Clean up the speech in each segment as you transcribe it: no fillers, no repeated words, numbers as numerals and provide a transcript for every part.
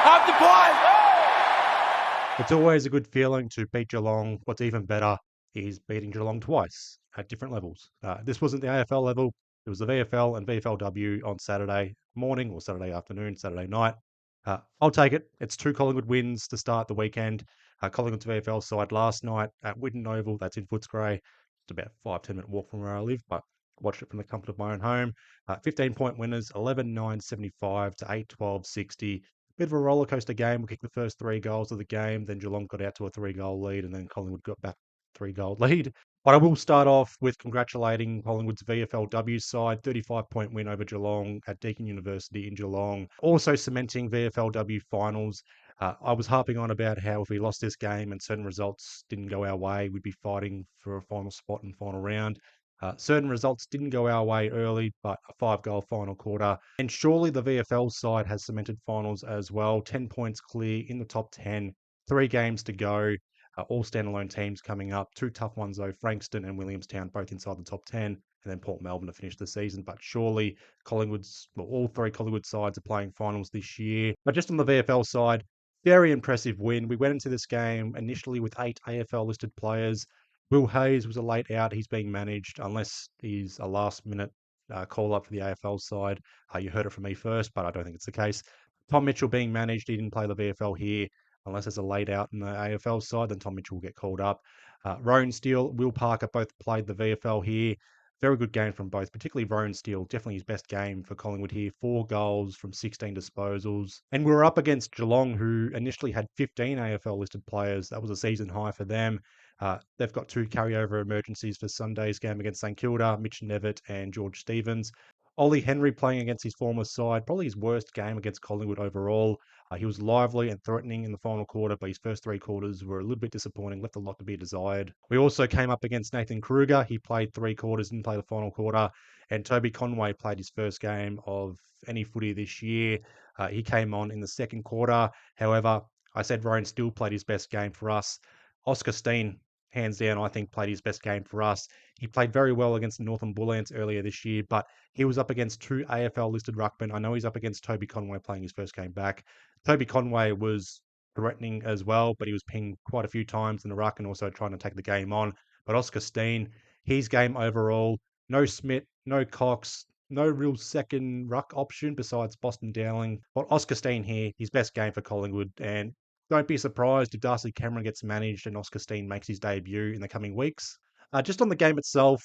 Up the point! It's always a good feeling to beat Geelong. What's even better is beating Geelong twice at different levels. This wasn't the AFL level. It was the VFL and VFLW on Saturday morning or Saturday afternoon, Saturday night. I'll take it. It's 2 Collingwood wins to start the weekend. Collingwood's VFL side last night at Whitten Oval. That's in Footscray. It's about a 5-10 minute walk from where I live, but watched it from the comfort of my own home. 15-point winners, 11-9-75 to 8-12-60. Bit of a roller coaster game. We kicked the first 3 goals of the game. Then Geelong got out to a 3-goal lead, and then Collingwood got back 3-goal lead. But I will start off with congratulating Collingwood's VFLW side, 35-point win over Geelong at Deakin University in Geelong. Also cementing VFLW finals. I was harping on about how if we lost this game and certain results didn't go our way, we'd be fighting for a final spot in the final round. Certain results didn't go our way early, but a 5-goal final quarter. And surely the VFL side has cemented finals as well. 10 points clear in the top 10, 3 games to go. All standalone teams coming up. 2 tough ones though, Frankston and Williamstown, both inside the top 10, and then Port Melbourne to finish the season. But surely all 3 Collingwood sides are playing finals this year. But just on the VFL side, very impressive win. We went into this game initially with 8 AFL listed players. Will Hayes was a late out. He's being managed unless he's a last minute call up for the AFL side. You heard it from me first, but I don't think it's the case. Tom Mitchell being managed. He didn't play the VFL here. Unless there's a late out in the AFL side, then Tom Mitchell will get called up. Rowan Steele, Will Parker both played the VFL here. Very good game from both, particularly Rowan Steele. Definitely his best game for Collingwood here. 4 goals from 16 disposals. And we were up against Geelong, who initially had 15 AFL listed players. That was a season high for them. They've got 2 carryover emergencies for Sunday's game against St Kilda, Mitch Nevitt and George Stevens. Ollie Henry playing against his former side, probably his worst game against Collingwood overall. He was lively and threatening in the final quarter, but his first 3 quarters were a little bit disappointing, left a lot to be desired. We also came up against Nathan Kruger. He played 3 quarters, didn't play the final quarter. And Toby Conway played his first game of any footy this year. He came on in the second quarter. However, I said Rowan still played his best game for us. Oscar Steen, hands down, I think played his best game for us. He played very well against the Northern Bullants earlier this year, but he was up against 2 AFL listed ruckmen. I know he's up against Toby Conway playing his first game back. Toby Conway was threatening as well, but he was pinged quite a few times in the ruck and also trying to take the game on. But Oscar Steen, his game overall, no Smith, no Cox, no real second ruck option besides Boston Dowling. But Oscar Steen here, his best game for Collingwood, and don't be surprised if Darcy Cameron gets managed and Oscar Steen makes his debut in the coming weeks. Just on the game itself,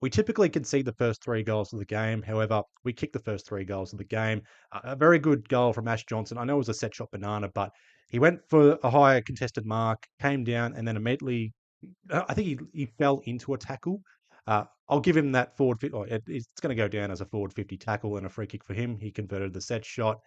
we typically concede the first 3 goals of the game. However, we kicked the first 3 goals of the game. A very good goal from Ash Johnson. I know it was a set shot banana, but he went for a higher contested mark, came down, and then immediately, I think he fell into a tackle. I'll give him that forward. It's going to go down as a forward 50 tackle and a free kick for him. He converted the set shot.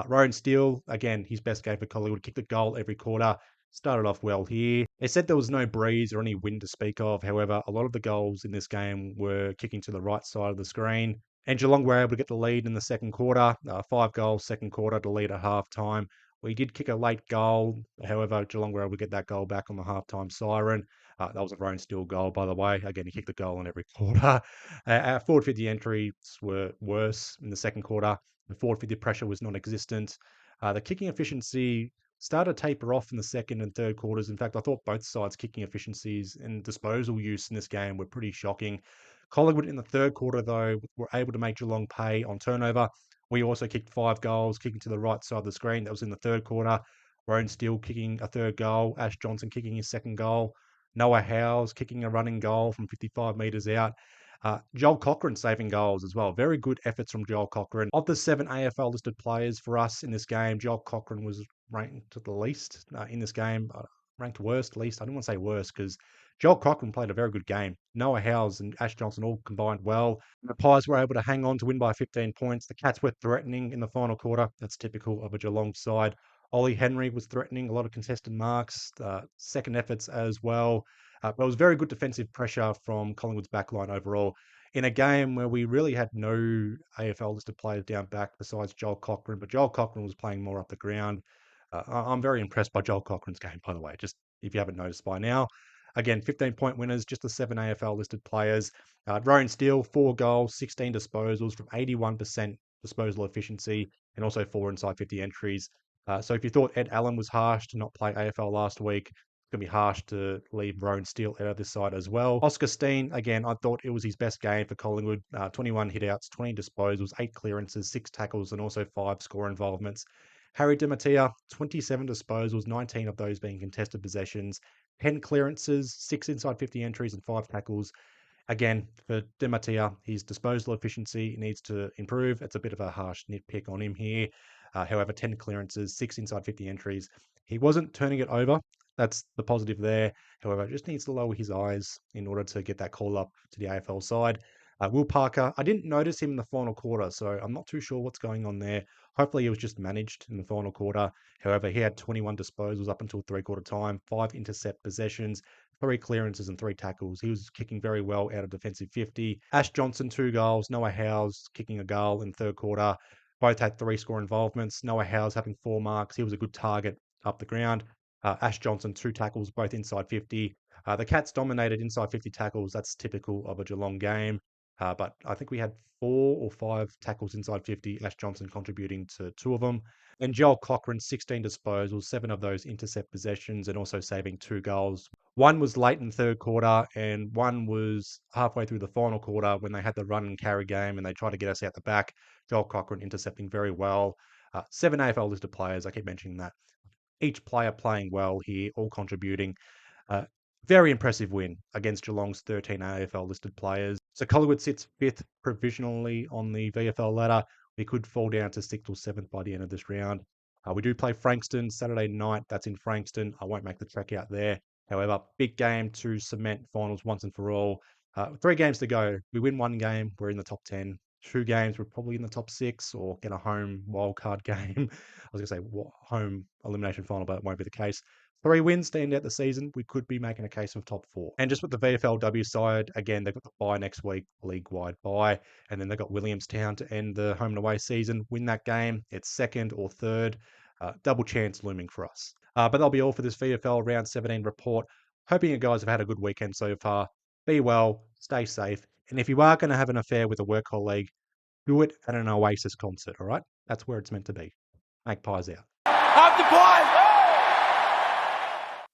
Rowan Steele, again, his best game for Collingwood, kicked a goal every quarter. Started off well here. They said there was no breeze or any wind to speak of. However, a lot of the goals in this game were kicking to the right side of the screen. And Geelong were able to get the lead in the second quarter. 5 goals, second quarter to lead at half time. We did kick a late goal. However, Geelong were able to get that goal back on the halftime siren. That was a Rowan Steele goal, by the way. Again, he kicked the goal in every quarter. Our forward 50 entries were worse in the second quarter. The forward 50 pressure was non-existent. The kicking efficiency started to taper off in the second and third quarters. In fact, I thought both sides' kicking efficiencies and disposal use in this game were pretty shocking. Collingwood in the third quarter, though, were able to make Geelong pay on turnover. We also kicked 5 goals, kicking to the right side of the screen. That was in the third quarter. Rowan Steele kicking a third goal. Ash Johnson kicking his second goal. Noah Howes kicking a running goal from 55 metres out. Joel Cochran saving goals as well. Very good efforts from Joel Cochran. Of the 7 AFL listed players for us in this game, Joel Cochran was ranked the least in this game. Ranked worst, least. I didn't want to say worst because Joel Cochran played a very good game. Noah Howes and Ash Johnson all combined well. The Pies were able to hang on to win by 15 points. The Cats were threatening in the final quarter. That's typical of a Geelong side. Ollie Henry was threatening a lot of contested marks, second efforts as well. But it was very good defensive pressure from Collingwood's backline overall. In a game where we really had no AFL listed players down back besides Joel Cochran, but Joel Cochran was playing more up the ground. I'm very impressed by Joel Cochran's game, by the way, just if you haven't noticed by now. Again, 15-point winners, just the 7 AFL listed players. Rowan Steele, 4 goals, 16 disposals from 81% disposal efficiency, and also 4 inside 50 entries. So if you thought Ed Allen was harsh to not play AFL last week, it's going to be harsh to leave Rowan Steele out of this side as well. Oscar Steen, again, I thought it was his best game for Collingwood. 21 hitouts, 20 disposals, 8 clearances, 6 tackles, and also 5 score involvements. Harry Demetia, 27 disposals, 19 of those being contested possessions, 10 clearances, 6 inside 50 entries, and 5 tackles. Again, for Demetia, his disposal efficiency needs to improve. It's a bit of a harsh nitpick on him here. However, 10 clearances, 6 inside 50 entries. He wasn't turning it over. That's the positive there. However, just needs to lower his eyes in order to get that call up to the AFL side. Will Parker, I didn't notice him in the final quarter, so I'm not too sure what's going on there. Hopefully, he was just managed in the final quarter. However, he had 21 disposals up until three-quarter time, 5 intercept possessions, 3 clearances and 3 tackles. He was kicking very well out of defensive 50. Ash Johnson, 2 goals. Noah Howes kicking a goal in third quarter. Both had 3 score involvements. Noah Howes having 4 marks. He was a good target up the ground. Ash Johnson, 2 tackles, both inside 50. The Cats dominated inside 50 tackles. That's typical of a Geelong game. But I think we had 4 or 5 tackles inside 50. Ash Johnson contributing to 2 of them. And Joel Cochran, 16 disposals, 7 of those intercept possessions, and also saving 2 goals. One was late in third quarter, and one was halfway through the final quarter when they had the run and carry game and they tried to get us out the back. Joel Cochran intercepting very well. 7 AFL listed players, I keep mentioning that. Each player playing well here, all contributing. Uh, Very impressive win against Geelong's 13 AFL listed players. So Collingwood sits 5th provisionally on the VFL ladder. We could fall down to 6th or 7th by the end of this round. We do play Frankston Saturday night. That's in Frankston. I won't make the trek out there. However, big game to cement finals once and for all. 3 games to go. We win 1 game, we're in the top 10. 2 games, we're probably in the top 6 or get a home wildcard game. I was going to say home elimination final, but it won't be the case. 3 wins to end out the season, we could be making a case of top 4. And just with the VFLW side, again, they've got the bye next week, league-wide bye, and then they've got Williamstown to end the home and away season. Win that game, it's 2nd or 3rd. Double chance looming for us. But that'll be all for this VFL Round 17 report. Hoping you guys have had a good weekend so far. Be well, stay safe, and if you are going to have an affair with a work colleague, do it at an Oasis concert, all right? That's where it's meant to be. Magpies out.